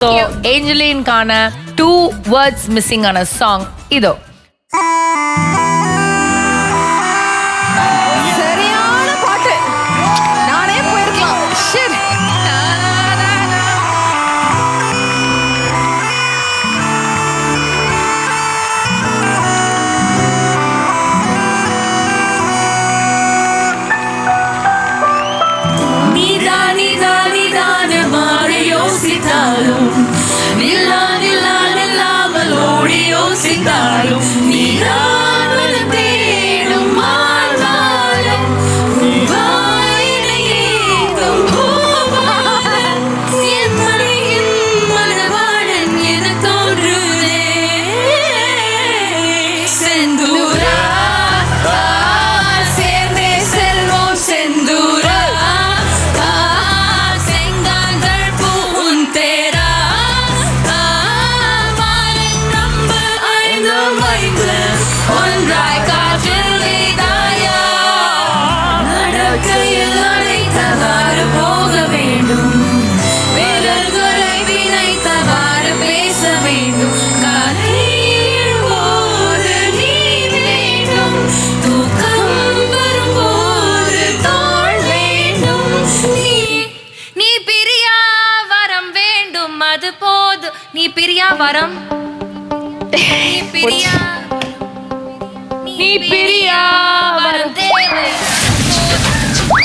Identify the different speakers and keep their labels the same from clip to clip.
Speaker 1: So, ஏஞ்சலின்கான 2 words missing ஆன song இதோ.
Speaker 2: சரியான பாட்டு. நானே போயிருக்கலாம். ஷிட்.
Speaker 3: நீ பிரியா வரம்
Speaker 1: நீ பிரியா வரம்
Speaker 3: தேவை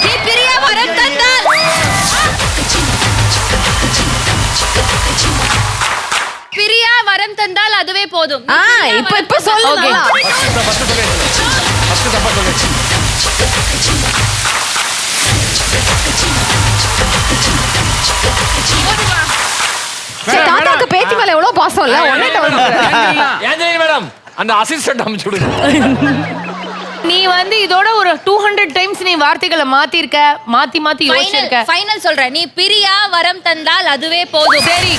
Speaker 3: நீ பிரியா வரம் தந்தால் பிரியா வரம் தந்தால் அதுவே போதும்.
Speaker 2: இப்ப சொல்லு.
Speaker 1: Okay.
Speaker 2: தாத்தாக்கு பேத்தி மேல எவ்வளவு பாசம் இல்ல?
Speaker 4: ஏஞ்சலின் மேடம் அந்த அசிஸ்டன்ட் அனுப்பிச்சு விடுங்க.
Speaker 1: நீ வந்து இதோட ஒரு 200 டைம்ஸ் நீ வார்த்தைகளை மாத்தி மாத்தி யோசிச்சிருக்க.
Speaker 3: ஃபைனல் சொல்றேன். நீ பிரியா வரம் தந்தால் அதுவே போதும்.
Speaker 1: சரி